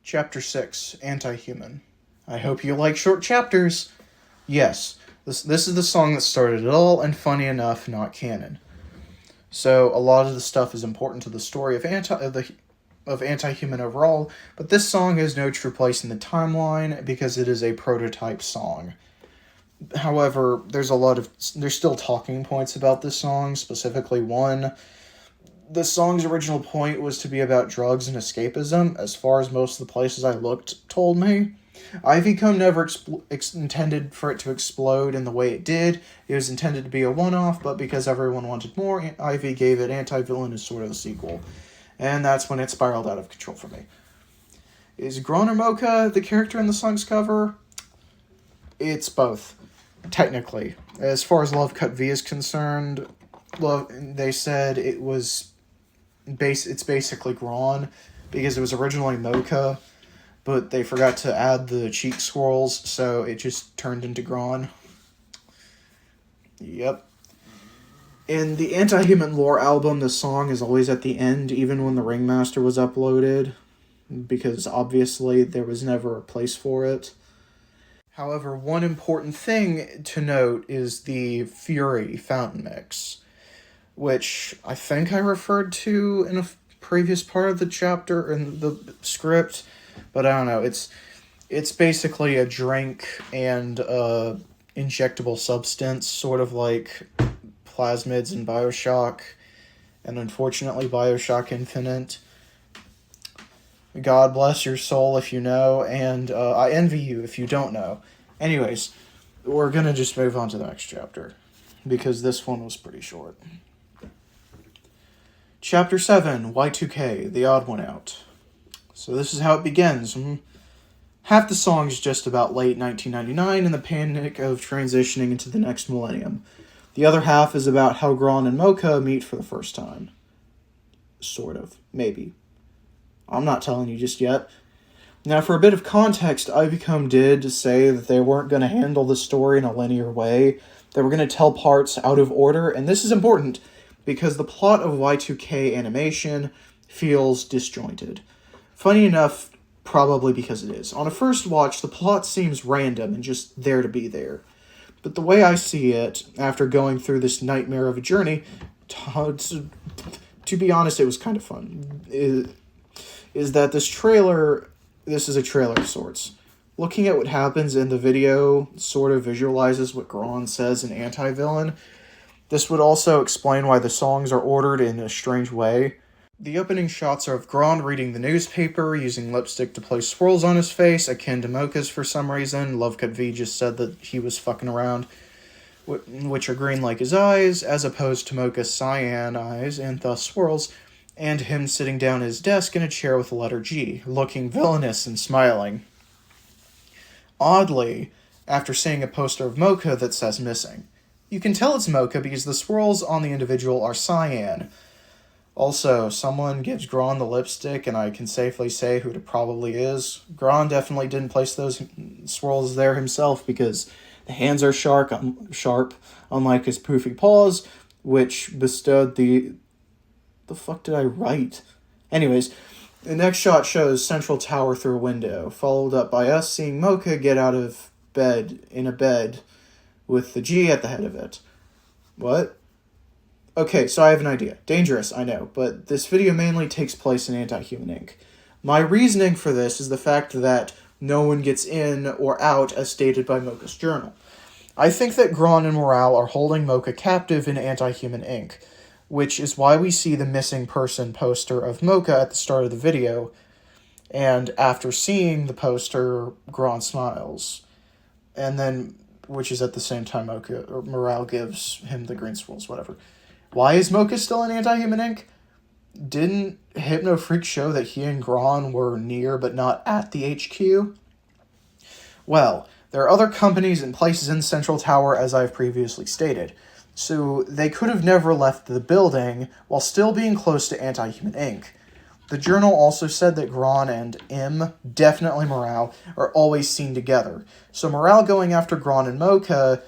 Chapter 6, Antihuman. I hope you like short chapters. Yes, this is the song that started it all, and funny enough, not canon. So a lot of the stuff is important to the story of Antihuman overall, but this song has no true place in the timeline because it is a prototype song. However, there's still talking points about this song, specifically one. The song's original point was to be about drugs and escapism, as far as most of the places I looked told me. Y2K never intended for it to explode in the way it did. It was intended to be a one-off, but because everyone wanted more, Ivy gave it Anti-Villain as sort of a sequel. And that's when it spiraled out of control for me. Is Gron or Mocha the character in the song's cover? It's both, technically. As far as Love Cut V is concerned, they said it's basically Gron, because it was originally Mocha, but they forgot to add the cheek swirls, so it just turned into Gron. Yep. In the Antihuman lore album, the song is always at the end, even when the Ringmaster was uploaded, because obviously there was never a place for it. However, one important thing to note is the Fury fountain mix, which I think I referred to in a previous part of the chapter in the script, but I don't know. It's basically a drink and injectable substance, sort of like plasmids in BioShock, and unfortunately BioShock Infinite. God bless your soul if you know, and I envy you if you don't know. Anyways, we're gonna just move on to the next chapter, because this one was pretty short. Chapter 7, Y2K, The Odd One Out. So this is how it begins. Half the song is just about late 1999 and the panic of transitioning into the next millennium. The other half is about how Gron and Mocha meet for the first time. Sort of. Maybe. I'm not telling you just yet. Now, for a bit of context, Y2K did say that they weren't going to handle the story in a linear way. They were going to tell parts out of order, and this is important because the plot of Y2K animation feels disjointed. Funny enough, probably because it is. On a first watch, the plot seems random and just there to be there. But the way I see it, after going through this nightmare of a journey, to be honest, it was kind of fun, is that this is a trailer of sorts. Looking at what happens in the video sort of visualizes what Gron says in Anti-Villain. This would also explain why the songs are ordered in a strange way. The opening shots are of Gron reading the newspaper, using lipstick to place swirls on his face, akin to Mocha's for some reason. Love Cut V just said that he was fucking around, which are green like his eyes, as opposed to Mocha's cyan eyes, and thus swirls, and him sitting down at his desk in a chair with the letter G, looking villainous and smiling. Oddly, after seeing a poster of Mocha that says missing. You can tell it's Mocha because the swirls on the individual are cyan. Also, someone gives Gron the lipstick, and I can safely say who it probably is. Gron definitely didn't place those swirls there himself because the hands are sharp, unlike his poofy paws, which bestowed the fuck did I write? Anyways, the next shot shows Central Tower through a window, followed up by us seeing Mocha get out of bed in a bed with the G at the head of it. What? Okay, so I have an idea. Dangerous, I know, but this video mainly takes place in Antihuman Inc. My reasoning for this is the fact that no one gets in or out as stated by Mocha's journal. I think that Gron and Morale are holding Mocha captive in Antihuman Inc., which is why we see the missing person poster of Mocha at the start of the video, and after seeing the poster, Gron smiles. And then, which is at the same time Morale gives him the green swirls, whatever. Why is Mocha still in Antihuman Inc.? Didn't Hypno Freak show that he and Gron were near but not at the HQ? Well, there are other companies and places in Central Tower as I've previously stated, so they could have never left the building while still being close to Antihuman Inc. The journal also said that Gron and M, definitely Morale, are always seen together, so Morale going after Gron and Mocha,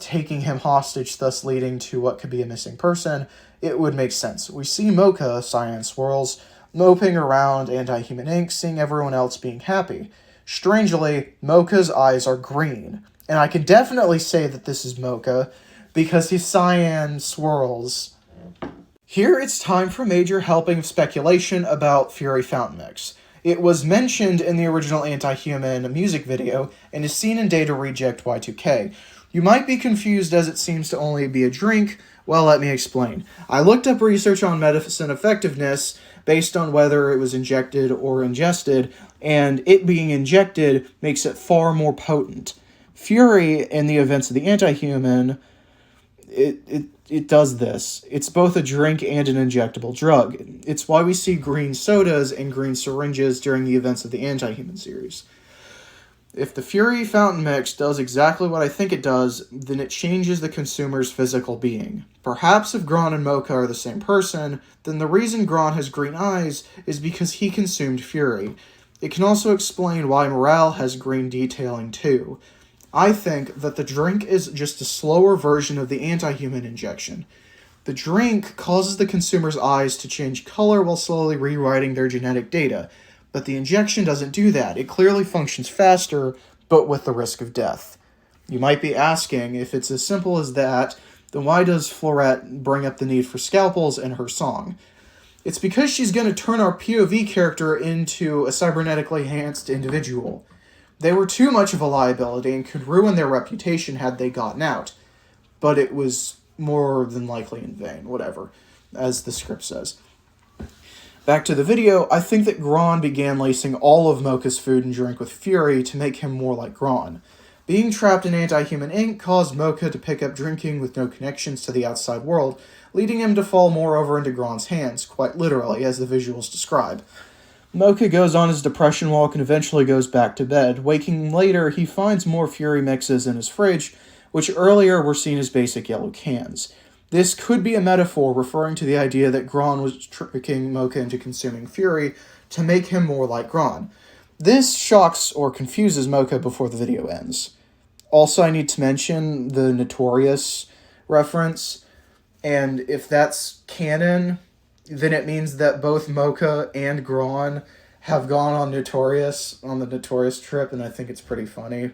taking him hostage, thus leading to what could be a missing person, it would make sense. We see Mocha, cyan swirls, moping around Antihuman Inc., seeing everyone else being happy. Strangely, Mocha's eyes are green, and I can definitely say that this is Mocha, because his cyan swirls. Here it's time for a major helping of speculation about Fury Fountain Mix. It was mentioned in the original Antihuman music video, and is seen in Data Reject Y2K. You might be confused as it seems to only be a drink. Well, let me explain. I looked up research on medicine effectiveness based on whether it was injected or ingested, and it being injected makes it far more potent. Fury, in the events of the Antihuman, it does this. It's both a drink and an injectable drug. It's why we see green sodas and green syringes during the events of the Antihuman series. If the Fury Fountain Mix does exactly what I think it does, then it changes the consumer's physical being. Perhaps if Gron and Mocha are the same person, then the reason Gron has green eyes is because he consumed Fury. It can also explain why Morale has green detailing too. I think that the drink is just a slower version of the Antihuman injection. The drink causes the consumer's eyes to change color while slowly rewriting their genetic data. But the injection doesn't do that. It clearly functions faster, but with the risk of death. You might be asking, if it's as simple as that, then why does Florette bring up the need for scalpels in her song? It's because she's going to turn our POV character into a cybernetically enhanced individual. They were too much of a liability and could ruin their reputation had they gotten out. But it was more than likely in vain, whatever, as the script says. Back to the video, I think that Gron began lacing all of Mocha's food and drink with Fury to make him more like Gron. Being trapped in Antihuman Inc. caused Mocha to pick up drinking with no connections to the outside world, leading him to fall more over into Gron's hands, quite literally, as the visuals describe. Mocha goes on his depression walk and eventually goes back to bed. Waking later, he finds more Fury mixes in his fridge, which earlier were seen as basic yellow cans. This could be a metaphor referring to the idea that Gron was tricking Mocha into consuming Fury to make him more like Gron. This shocks or confuses Mocha before the video ends. Also, I need to mention the Notorious reference, and if that's canon, then it means that both Mocha and Gron have gone on the Notorious trip, and I think it's pretty funny.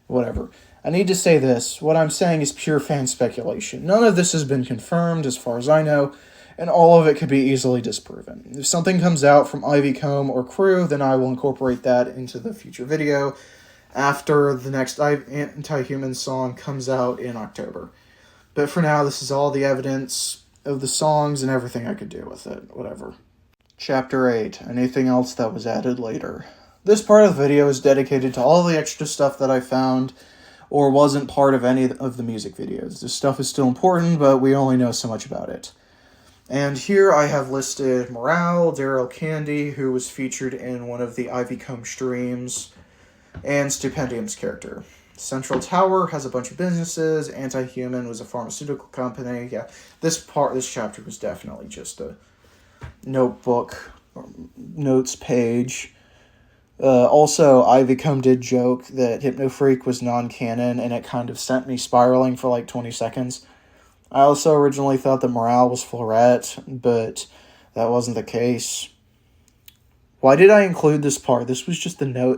Whatever. I need to say this. What I'm saying is pure fan speculation. None of this has been confirmed, as far as I know, and all of it could be easily disproven. If something comes out from Y2K or crew, then I will incorporate that into the future video after the next Antihuman song comes out in October. But for now, this is all the evidence of the songs and everything I could do with it. Whatever. Chapter 8. Anything else that was added later. This part of the video is dedicated to all the extra stuff that I found or wasn't part of any of the music videos. This stuff is still important, but we only know so much about it. And here I have listed Morale, Daryl Candy, who was featured in one of the Y2K streams, and Stupendium's character. Central Tower has a bunch of businesses. Antihuman was a pharmaceutical company. Yeah, this chapter was definitely just a notebook, notes page. Also, Y2K did joke that Hypnofreak was non-canon, and it kind of sent me spiraling for like 20 seconds. I also originally thought that Morale was Florette, but that wasn't the case. Why did I include this part? This was just the note